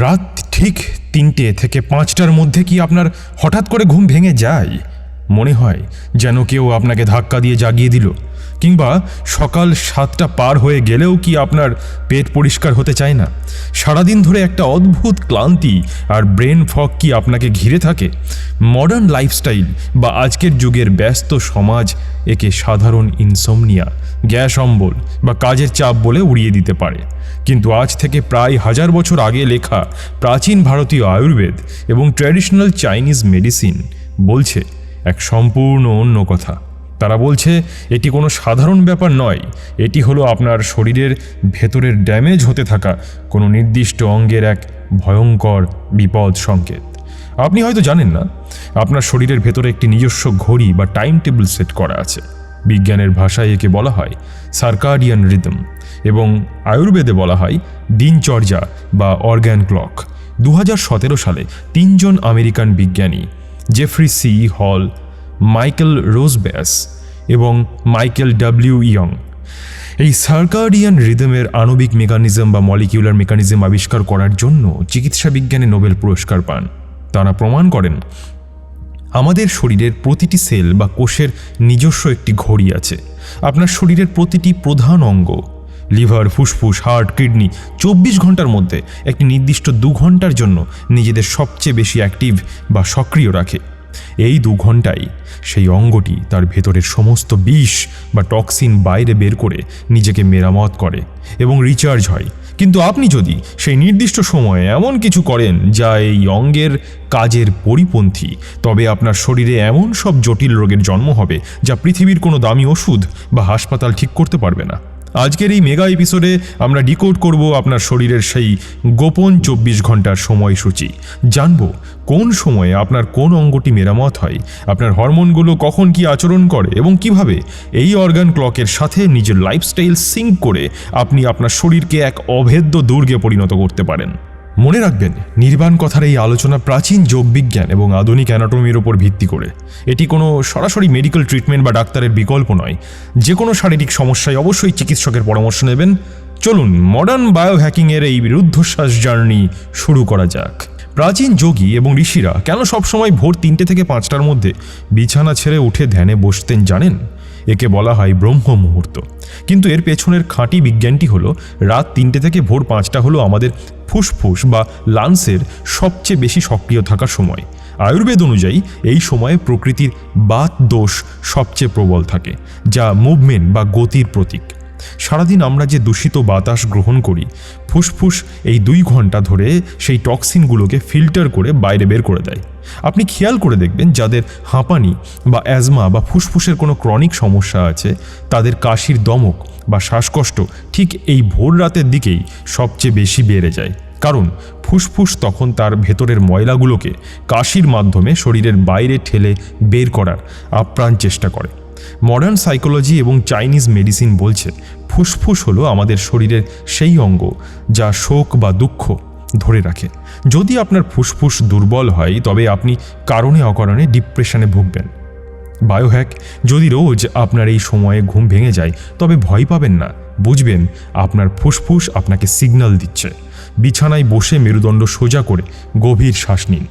রাত ঠিক ৩টে থেকে ৫টার মধ্যে কি আপনার হঠাৎ করে ঘুম ভেঙে যায়? মনে হয় যেন কেউ আপনাকে ধাক্কা দিয়ে জাগিয়ে দিল, কিংবা সকাল ৭টা পার হয়ে গেলেও কি আপনার পেট পরিষ্কার হতে চায় না? সারাদিন ধরে একটা অদ্ভুত ক্লান্তি আর ব্রেন ফগ কি আপনাকে ঘিরে থাকে? মডার্ন লাইফস্টাইল বা আজকের যুগের ব্যস্ত সমাজ একে সাধারণ ইনসোমনিয়া, গ্যাস অম্বল বা কাজের চাপ বলে উড়িয়ে দিতে পারে। কিন্তু আজ থেকে প্রায় ১০০০ বছর আগে লেখা প্রাচীন ভারতীয় আয়ুর্বেদ এবং ট্র্যাডিশনাল চাইনিজ মেডিসিন বলছে এক সম্পূর্ণ অন্য কথা। তারা বলছে এটি কোনো সাধারণ ব্যাপার নয়, এটি হলো আপনার শরীরের ভেতরের ড্যামেজ হতে থাকা কোনো নির্দিষ্ট অঙ্গের এক ভয়ঙ্কর বিপদ সংকেত। আপনি হয়তো জানেন না, আপনার শরীরের ভেতরে একটি নিজস্ব ঘড়ি বা টাইম টেবিল সেট করা আছে। বিজ্ঞানের ভাষায় একে বলা হয় সার্কাডিয়ান রিদম এবং আয়ুর্বেদে বলা হয় দিনচর্যা বা অর্গ্যান ক্লক। ২০১৭ সালে ৩জন আমেরিকান বিজ্ঞানী জেফ্রি সি হল, মাইকেল রোজব্যাস এবং মাইকেল ডব্লিউ ইয়ং এই সার্কাডিয়ান রিদমের আণবিক মেকানিজম বা মলিকিউলার মেকানিজম আবিষ্কার করার জন্য চিকিৎসা বিজ্ঞানে নোবেল পুরস্কার পান। তারা প্রমাণ করেন আমাদের শরীরের প্রতিটি সেল বা কোষের নিজস্ব একটি ঘড়ি আছে। আপনার শরীরের প্রতিটি প্রধান অঙ্গ, লিভার, ফুসফুস, হার্ট, কিডনি ২৪ ঘন্টার মধ্যে একটি নির্দিষ্ট ২ ঘন্টার জন্য নিজেদের সবচেয়ে বেশি অ্যাক্টিভ বা সক্রিয় রাখে। এই ২ ঘন্টায় সেই অঙ্গটি তার ভেতরের সমস্ত বিষ বা টক্সিন বাইরে বের করে নিজেকে মেরামত করে এবং রিচার্জ হয়। কিন্তু আপনি যদি সেই নির্দিষ্ট সময়ে এমন কিছু করেন যা এই অঙ্গের কাজের পরিপন্থী, তবে আপনার শরীরে এমন সব জটিল রোগের জন্ম হবে যা পৃথিবীর কোনো দামি ওষুধ বা হাসপাতাল ঠিক করতে পারবে না। আজকের এই মেগা এপিসোডে আমরা ডিকোড করব আপনার শরীরের সেই গোপন ২৪ ঘন্টার সময়সূচি। জানব কোন সময়ে আপনার কোন অঙ্গটি মেরামত হয়, আপনার হরমোনগুলো কখন কি আচরণ করে এবং কিভাবে এই অর্গান ক্লকের সাথে নিজের লাইফস্টাইল সিঙ্ক করে আপনি আপনার শরীরকে এক অভেদ্য দুর্গে পরিণত করতে পারেন। মনে রাখবেন, নির্বাণ কথার এই আলোচনা প্রাচীন যোগবিজ্ঞান এবং আধুনিক অ্যানাটমির উপর ভিত্তি করে। এটি কোনো সরাসরি মেডিকেল ট্রিটমেন্ট বা ডাক্তারের বিকল্প নয়। যে কোনো শারীরিক সমস্যায় অবশ্যই চিকিৎসকের পরামর্শ নেবেন। চলুন মডার্ন বায়োহ্যাকিংয়ের এই রুদ্ধশ্বাস জার্নি শুরু করা যাক। প্রাচীন যোগী এবং ঋষিরা কেন সবসময় ভোর ৩টে থেকে ৫টার মধ্যে বিছানা ছেড়ে উঠে ধ্যানে বসতেন জানেন? একে বলা হয় ব্রহ্ম মুহূর্ত। কিন্তু এর পেছনের খাঁটি বিজ্ঞানটি হলো রাত ৩টে থেকে ভোর ৫টা হলো আমাদের ফুসফুস বা লাংসের সবচেয়ে বেশি সক্রিয় থাকার সময়। আয়ুর্বেদ অনুযায়ী এই সময়ে প্রকৃতির বাত দোষ সবচেয়ে প্রবল থাকে, যা মুভমেন্ট বা গতির প্রতীক। সারাদিন আমরা যে দূষিত বাতাস গ্রহণ করি, ফুসফুস এই ২ ঘন্টা ধরে সেই টক্সিনগুলোকে ফিল্টার করে বাইরে বের করে দেয়। আপনি খেয়াল করে দেখবেন, যাদের হাঁপানি বা অ্যাজমা বা ফুসফুসের কোনো ক্রনিক সমস্যা আছে, তাদের কাশির দমক বা শ্বাসকষ্ট ঠিক এই ভোর রাতের দিকেই সবচেয়ে বেশি বেড়ে যায়। কারণ ফুসফুস তখন তার ভেতরের ময়লাগুলোকে কাশির মাধ্যমে শরীরের বাইরে ঠেলে বের করার আপ্রাণ চেষ্টা করে। মডার্ন সাইকোলজি এবং চাইনিজ মেডিসিন বলছে ফুসফুস হলো আমাদের শরীরের সেই অঙ্গ যা শোক বা দুঃখ ধরে রাখে। যদি আপনার ফুসফুস দুর্বল হয়, তবে আপনি কারণে অকারণে ডিপ্রেশনে ভুগবেন। বায়োহ্যাক: যদি রোজ আপনার এই সময়ে ঘুম ভেঙে যায়, তবে ভয় পাবেন না। বুঝবেন আপনার ফুসফুস আপনাকে সিগন্যাল দিচ্ছে। বিছানায় বসে মেরুদণ্ড সোজা করে গভীর শ্বাস নিন।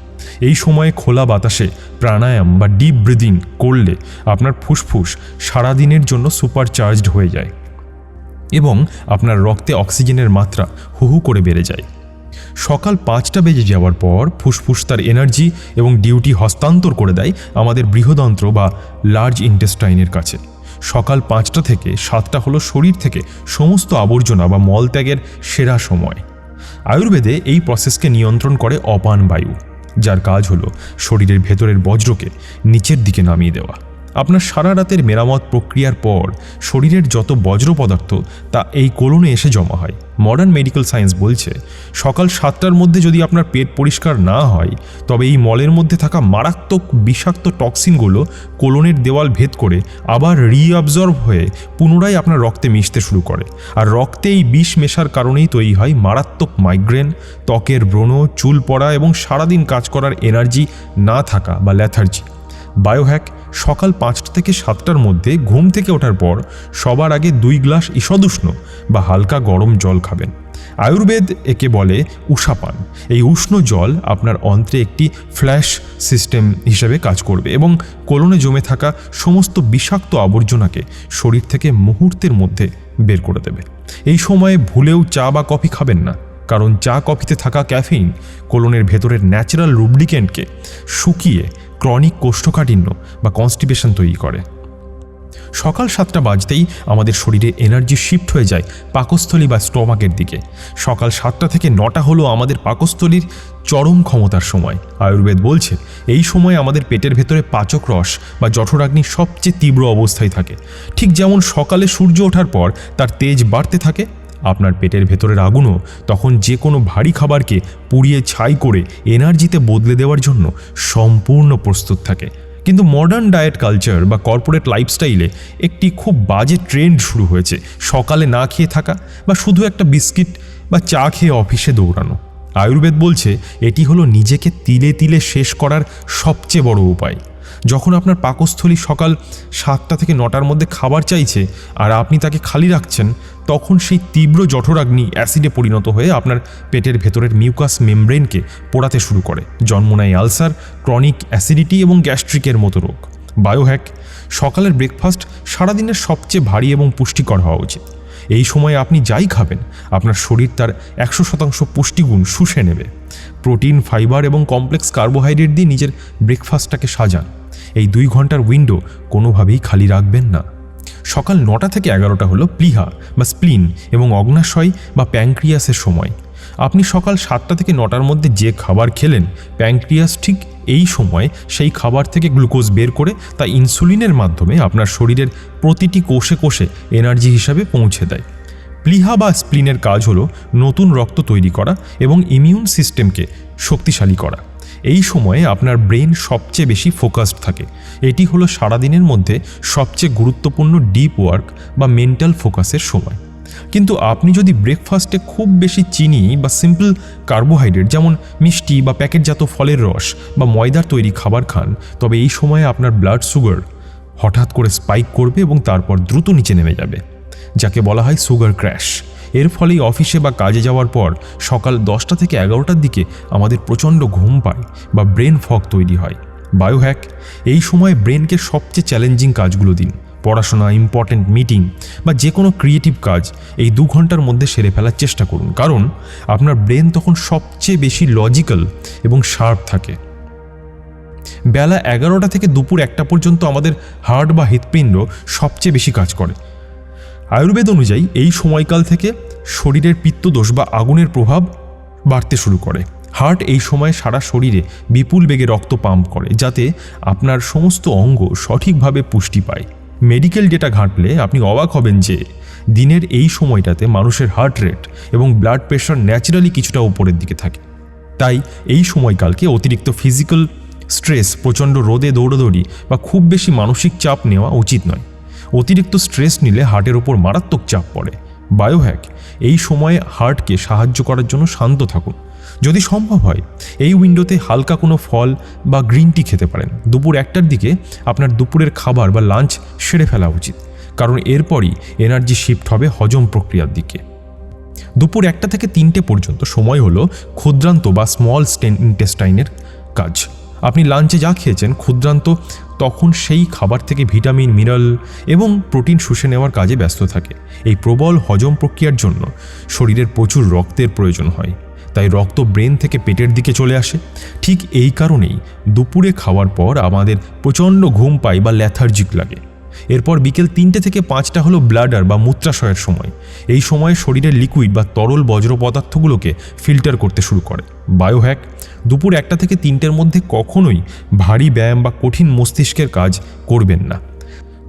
এই সময়ে খোলা বাতাসে প্রাণায়াম বা ডিপ ব্রিদিং করলে আপনার ফুসফুস সারাদিনের জন্য সুপারচার্জড হয়ে যায় এবং আপনার রক্তে অক্সিজেনের মাত্রা হুহু করে বেড়ে যায়। সকাল ৫টা বেজে যাওয়ার পর ফুসফুস তার এনার্জি এবং ডিউটি হস্তান্তর করে দেয় আমাদের বৃহদন্ত্র বা লার্জ ইন্টেস্টাইনের কাছে। সকাল ৫টা থেকে ৭টা হলো শরীর থেকে সমস্ত আবর্জনা বা মলত্যাগের সেরা সময়। আয়ুর্বেদে এই প্রসেসকে নিয়ন্ত্রণ করে অপান বায়ু, যার কাজ হলো শরীরের ভেতরের বজ্রকে নিচের দিকে নামিয়ে দেওয়া। আপনার সারা রাতের মেরামত প্রক্রিয়ার পর শরীরের যত বজ্র পদার্থ তা এই কোলনে এসে জমা হয়। মডার্ন মেডিকেল সায়েন্স বলছে সকাল ৭টার মধ্যে যদি আপনার পেট পরিষ্কার না হয়, তবে এই মলের মধ্যে থাকা মারাত্মক বিষাক্ত টক্সিনগুলো কোলনের দেওয়াল ভেদ করে আবার রিঅ্যাবজর্ব হয়ে পুনরায় আপনার রক্তে মিশতে শুরু করে। আর রক্তে এই বিষ মেশার কারণেই তৈরি হয় মারাত্মক মাইগ্রেন, ত্বকের ব্রণ, চুল পড়া এবং সারাদিন কাজ করার এনার্জি না থাকা বা ল্যাথার্জি। বায়োহ্যাক: সকাল ৫টা থেকে ৭টার মধ্যে ঘুম থেকে ওঠার পর সবার আগে ২ গ্লাস ঈষদুষ্ণ বা হালকা গরম জল খাবেন। আয়ুর্বেদ একে বলে উষাপান। এই উষ্ণ জল আপনার অন্ত্রে একটি ফ্ল্যাশ সিস্টেম হিসেবে কাজ করবে এবং কোলনে জমে থাকা সমস্ত বিষাক্ত আবর্জনাকে শরীর থেকে মুহূর্তের মধ্যে বের করে দেবে। এই সময়ে ভুলেও চা বা কফি খাবেন না, কারণ চা কফিতে থাকা ক্যাফেইন কোলনের ভেতরের ন্যাচারাল লুব্রিকেন্টকে শুকিয়ে ক্রনিক কোষ্ঠকাঠিন্য বা কনস্টিপেশন তৈরি করে। সকাল 7টা বাজতেই আমাদের শরীরে এনার্জি শিফট হয়ে যায় পাকস্থলী বা স্টমাকের দিকে। সকাল 7টা থেকে 9টা হলো আমাদের পাকস্থলীর চরম ক্ষমতার সময়। আয়ুর্বেদ বলছে এই সময় আমাদের পেটের ভেতরে পাচক রস বা জঠরাগ্নি সবচেয়ে তীব্র অবস্থায় থাকে। ঠিক যেমন সকালে সূর্য ওঠার পর তার তেজ বাড়তে থাকে, আপনার পেটের ভেতরের আগুনও তখন যে কোনো ভারী খাবারকে পুড়িয়ে ছাই করে এনার্জিতে বদলে দেওয়ার জন্য সম্পূর্ণ প্রস্তুত থাকে। কিন্তু মডার্ন ডায়েট কালচার বা কর্পোরেট লাইফস্টাইলে একটি খুব বাজে ট্রেন্ড শুরু হয়েছে সকালে না খেয়ে থাকা বা শুধু একটা বিস্কিট বা চা খেয়ে অফিসে দৌড়ানো। আয়ুর্বেদ বলছে এটি হলো নিজেকে তিলে তিলে শেষ করার সবচেয়ে বড় উপায়। যখন আপনার পাকস্থলী সকাল 7টা থেকে 9টার মধ্যে খাবার চাইছে আর আপনি তাকে খালি রাখছেন, তখন সেই তীব্র জঠরাগ্নি অ্যাসিডে পরিণত হয়ে আপনার পেটের ভেতরের মিউকাস মেমব্রেনকে পোড়াতে শুরু করে। জন্ম নেয় আলসার, ক্রনিক অ্যাসিডিটি এবং গ্যাস্ট্রিকের মতো রোগ। বায়োহ্যাক: সকালের ব্রেকফাস্ট সারাদিনের সবচেয়ে ভারী এবং পুষ্টিকর হওয়া উচিত। এই সময়ে আপনি যাই খাবেন আপনার শরীর তার 100% পুষ্টিগুণ শুষে নেবে। প্রোটিন, ফাইবার এবং কমপ্লেক্স কার্বোহাইড্রেট দিয়ে নিজের ব্রেকফাস্টটাকে সাজান। এই 2 ঘন্টার উইন্ডো কোনোভাবেই খালি রাখবেন না। সকাল 9টা থেকে 11টা হলো প্লিহা বা স্প্লিন এবং অগ্নাশয় বা প্যানক্রিয়াসের সময়। আপনি সকাল 7টা থেকে 9টার মধ্যে যে খাবার খেলেন, প্যানক্রিয়াস ঠিক এই সময় সেই খাবার থেকে গ্লুকোজ বের করে তা ইনসুলিনের মাধ্যমে আপনার শরীরের প্রতিটি কোষে কোষে এনার্জি হিসাবে পৌঁছে দেয়। প্লিহা বা স্প্লিনের কাজ হলো নতুন রক্ত তৈরি করা এবং ইমিউন সিস্টেমকে শক্তিশালী করা। এই সময়ে আপনার ব্রেন সবচেয়ে বেশি ফোকাসড থাকে। এটি হলো সারাদিনের মধ্যে সবচেয়ে গুরুত্বপূর্ণ ডিপ ওয়ার্ক বা মেন্টাল ফোকাসের সময়। কিন্তু আপনি যদি ব্রেকফাস্টে খুব বেশি চিনি বা সিম্পল কার্বোহাইড্রেট যেমন মিষ্টি বা প্যাকেটজাত ফলের রস বা ময়দার তৈরি খাবার খান, তবে এই সময়ে আপনার ব্লাড সুগার হঠাৎ করে স্পাইক করবে এবং তারপর দ্রুত নিচে নেমে যাবে, যাকে বলা হয় সুগার ক্র্যাশ। এর ফলেই অফিসে বা কাজে যাওয়ার পর সকাল 10টা থেকে 11টার দিকে আমাদের প্রচণ্ড ঘুম পায় বা ব্রেন ফগ তৈরি হয়। বায়োহ্যাক: এই সময় ব্রেনকে সবচেয়ে চ্যালেঞ্জিং কাজগুলো দিন। পড়াশোনা, ইম্পর্টেন্ট মিটিং বা যে কোনো ক্রিয়েটিভ কাজ এই 2 ঘন্টার মধ্যে সেরে ফেলার চেষ্টা করুন, কারণ আপনার ব্রেন তখন সবচেয়ে বেশি লজিক্যাল এবং শার্প থাকে। বেলা 11টা থেকে দুপুর 1টা পর্যন্ত আমাদের হার্ট বা হৃৎপিণ্ড সবচেয়ে বেশি কাজ করে। আয়ুর্বেদ অনুযায়ী এই সময়কাল থেকে শরীরের পিত্তদোষ বা আগুনের প্রভাব বাড়তে শুরু করে। হার্ট এই সময় সারা শরীরে বিপুল বেগে রক্ত পাম্প করে, যাতে আপনার সমস্ত অঙ্গ সঠিকভাবে পুষ্টি পায়। মেডিকেল ডেটা ঘাঁটলে আপনি অবাক হবেন যে দিনের এই সময়টাতে মানুষের হার্ট রেট এবং ব্লাড প্রেশার ন্যাচারালি কিছুটা উপরের দিকে থাকে। তাই এই সময়কালকে অতিরিক্ত ফিজিক্যাল স্ট্রেস, প্রচণ্ড রোদে দৌড়াদৌড়ি বা খুব বেশি মানসিক চাপ নেওয়া উচিত নয়। অতিরিক্ত স্ট্রেস নিলে হার্টের ওপর মারাত্মক চাপ পড়ে। বায়োহ্যাক: এই সময়ে হার্টকে সাহায্য করার জন্য শান্ত থাকুন। যদি সম্ভব হয় এই উইন্ডোতে হালকা কোনো ফল বা গ্রিন টি খেতে পারেন। দুপুর 1টার দিকে আপনার দুপুরের খাবার বা লাঞ্চ সেরে ফেলা উচিত, কারণ এরপরই এনার্জি শিফট হবে হজম প্রক্রিয়ার দিকে। দুপুর 1টা থেকে 3টে পর্যন্ত সময় হলো ক্ষুদ্রান্ত বা স্মল ইন্টেস্টাইনের কাজ। আপনি লাঞ্চে যা খেয়েছেন ক্ষুদ্রান্ত তখন সেই খাবার থেকে ভিটামিন, মিনারেল এবং প্রোটিন শুষে নেওয়ার কাজে ব্যস্ত থাকে। এই প্রবল হজম প্রক্রিয়ার জন্য শরীরের প্রচুর রক্তের প্রয়োজন হয়, তাই রক্ত ব্রেন থেকে পেটের দিকে চলে আসে। ঠিক এই কারণেই দুপুরে খাওয়ার পর আমাদের প্রচণ্ড ঘুম পায় বা ল্যাথার্জিক লাগে। এরপর বিকেল 3টে থেকে 5টা হলো ব্লাডার বা মূত্রাশয়ের সময়। এই সময়ে শরীরের লিকুইড বা তরল বজ্র পদার্থগুলোকে ফিল্টার করতে শুরু করে। বায়োহ্যাক: দুপুর 1টা থেকে 3টের মধ্যে কখনোই ভারী ব্যায়াম বা কঠিন মস্তিষ্কের কাজ করবেন না।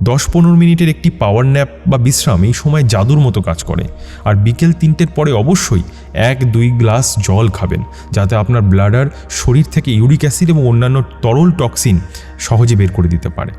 10-15 মিনিটের একটি পাওয়ার ন্যাপ বা বিশ্রাম এই সময় জাদুর মতো কাজ করে। আর বিকেল 3টের পরে অবশ্যই 1-2 গ্লাস জল খাবেন, যাতে আপনার ব্লাডার শরীর থেকে ইউরিক অ্যাসিড এবং অন্যান্য তরল টক্সিন সহজে বের করে দিতে পারে।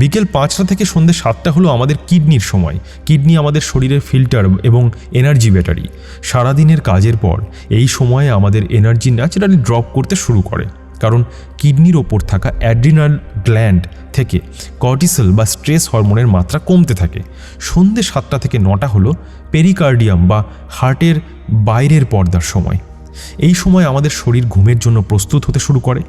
বিকেল 5টা থেকে সন্ধ্যে 7টা হলো আমাদের কিডনির সময়। কিডনি আমাদের শরীরের ফিল্টার এবং এনার্জি ব্যাটারি। সারাদিনের কাজের পর এই সময়ে আমাদের এনার্জি ন্যাচারালি ড্রপ করতে শুরু করে, কারণ কিডনির ওপর থাকা অ্যাড্রিনাল গ্ল্যান্ড থেকে কর্টিসল বা স্ট্রেস হরমোনের মাত্রা কমতে থাকে। সন্ধ্যে 7টা থেকে 9টা হলো পেরিকার্ডিয়াম বা হার্টের বাইরের পর্দার সময়। এই সময় আমাদের শরীর ঘুমের জন্য প্রস্তুত হতে শুরু করে।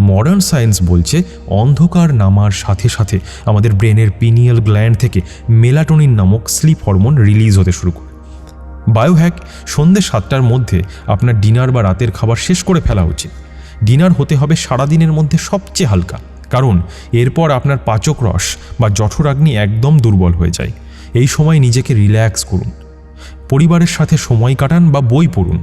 মডার্ন সায়েন্স বলছে অন্ধকার নামার সাথে সাথে আমাদের ব্রেনের পিনিয়াল গ্ল্যান্ড থেকে মেলাটোনিন নামক স্লিপ হরমোন রিলিজ হতে শুরু করে। বায়োহ্যাক: সন্ধ্যে 7টার মধ্যে আপনার ডিনার বা রাতের খাবার শেষ করে ফেলা উচিত। ডিনার হতে হবে সারাদিনের মধ্যে সবচেয়ে হালকা, কারণ এরপর আপনার পাচক রস বা জঠরাগ্নি একদম দুর্বল হয়ে যায়। এই সময় নিজেকে রিল্যাক্স করুন, পরিবারের সাথে সময় কাটান বা বই পড়ুন।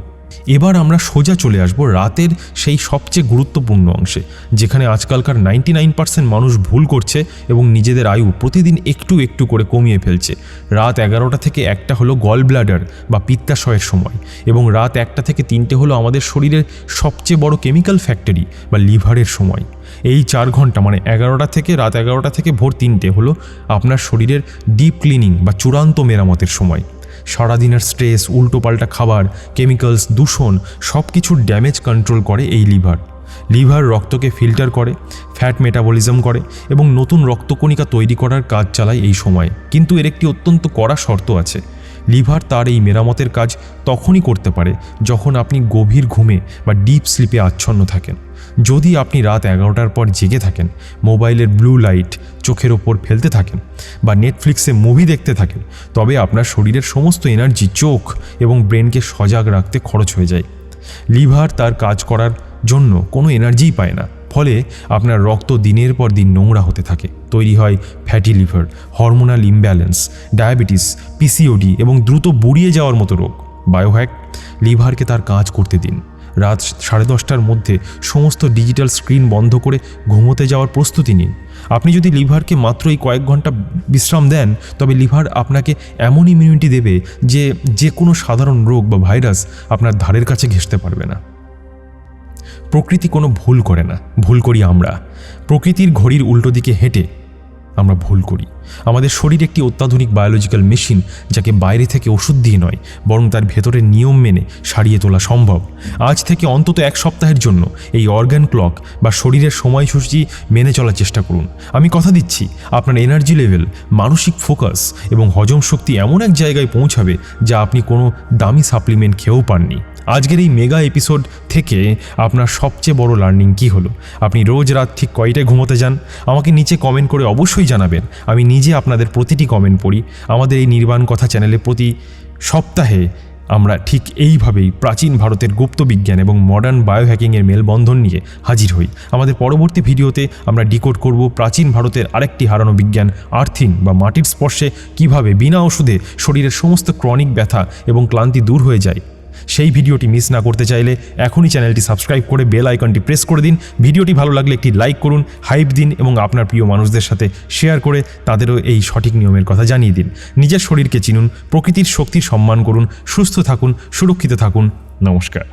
এবার আমরা সোজা চলে আসব রাতের সেই সবচেয়ে গুরুত্বপূর্ণ অংশে, যেখানে আজকালকার 99% মানুষ ভুল করছে এবং নিজেদের আয়ু প্রতিদিন একটু একটু করে কমিয়ে ফেলছে। রাত 11টা থেকে 1টা হলো গল ব্লাডার বা পিত্তাশয়ের সময়, এবং রাত 1টা থেকে 3টে হলো আমাদের শরীরের সবচেয়ে বড় কেমিক্যাল ফ্যাক্টরি বা লিভারের সময়। এই 4 ঘন্টা মানে 11টা থেকে রাত 11টা থেকে ভোর 3টে হলো আপনার শরীরের ডিপ ক্লিনিং বা চূড়ান্ত মেরামতের সময়। সারাদিনের স্ট্রেস, উল্টোপাল্টা খাবার, কেমিক্যালস, দূষণ সব কিছুর ড্যামেজ কন্ট্রোল করে এই লিভার। লিভার রক্তকে ফিল্টার করে, ফ্যাট মেটাবলিজম করে এবং নতুন রক্তকণিকা তৈরি করার কাজ চালায় এই সময়। কিন্তু এর একটি অত্যন্ত কড়া শর্ত আছে। লিভার তার এই মেরামতের কাজ তখনই করতে পারে যখন আপনি গভীর ঘুমে বা ডিপ স্লিপে আচ্ছন্ন থাকেন। যদি আপনি রাত 11টার পর জেগে থাকেন, মোবাইলের ব্লু লাইট চোখের ওপর ফেলতে থাকেন বা নেটফ্লিক্সে মুভি দেখতে থাকেন, তবে আপনার শরীরের সমস্ত এনার্জি চোখ এবং ব্রেনকে সজাগ রাখতে খরচ হয়ে যায়। লিভার তার কাজ করার জন্য কোনো এনার্জিই পায় না, ফলে আপনার রক্ত দিনের পর দিন নোংরা হতে থাকে। তৈরি হয় fatty liver, hormonal imbalance, diabetes, PCOD এবং দ্রুত বুড়িয়ে যাওয়ার মতো রোগ। বায়োহ্যাক: লিভারকে তার কাজ করতে দিন। রাত 10:30টার মধ্যে সমস্ত ডিজিটাল স্ক্রিন বন্ধ করে ঘুমোতে যাওয়ার প্রস্তুতি নিন। আপনি যদি লিভারকে মাত্র এই কয়েক ঘন্টা বিশ্রাম দেন, তবে লিভার আপনাকে এমন ইমিউনিটি দেবে যে কোনো সাধারণ রোগ বা ভাইরাস আপনার ধারের কাছে ঘেঁষতে পারবে না। প্রকৃতি কোনো ভুল করে না, ভুল করি আমরা। প্রকৃতির ঘড়ির উল্টো দিকে হেঁটে আমরা ভুল করি। আমাদের শরীর একটি অত্যাধুনিক বায়োলজিক্যাল মেশিন, যাকে বাইরে থেকে ওষুধ দিয়ে নয়, বরং তার ভেতরের নিয়ম মেনে সারিয়ে তোলা সম্ভব। আজ থেকে অন্তত 1 সপ্তাহের জন্য এই অর্গান ক্লক বা শরীরের সময়সূচি মেনে চলার চেষ্টা করুন। আমি কথা দিচ্ছি, আপনার এনার্জি লেভেল, মানসিক ফোকাস এবং হজম শক্তি এমন এক জায়গায় পৌঁছাবে যা আপনি কোনো দামি সাপ্লিমেন্ট খেয়েও পাননি। আজকের এই মেগা এপিসোড থেকে আপনার সবচেয়ে বড় লার্নিং কী হলো? আপনি রোজ রাত ঠিক কয়টায় ঘুমোতে যান? আমাকে নিচে কমেন্ট করে অবশ্যই জানাবেন। আমি নিজে আপনাদের প্রতিটি কমেন্ট পড়ি। আমাদের এই নির্বাণ কথা চ্যানেলে প্রতি সপ্তাহে আমরা ঠিক এইভাবেই প্রাচীন ভারতের গুপ্ত বিজ্ঞান এবং মডার্ন বায়োহ্যাকিংয়ের মেলবন্ধন নিয়ে হাজির হই। আমাদের পরবর্তী ভিডিওতে আমরা ডিকোড করব প্রাচীন ভারতের আরেকটি হারানো বিজ্ঞান, আর্থিং বা মাটির স্পর্শে কিভাবে বিনা ওষুধে শরীরের সমস্ত ক্রনিক ব্যথা এবং ক্লান্তি দূর হয়ে যায়। সেই ভিডিওটি মিস না করতে চাইলে এখনই চ্যানেলটি সাবস্ক্রাইব করে বেল আইকনটি প্রেস করে দিন। ভিডিওটি ভালো লাগলে একটি লাইক করুন, হাইপ দিন এবং আপনার প্রিয় মানুষদের সাথে শেয়ার করে তাদেরও এই সঠিক নিয়মের কথা জানিয়ে দিন। নিজের শরীরকে চিনুন, প্রকৃতির শক্তির সম্মান করুন, সুস্থ থাকুন, সুরক্ষিত থাকুন। নমস্কার।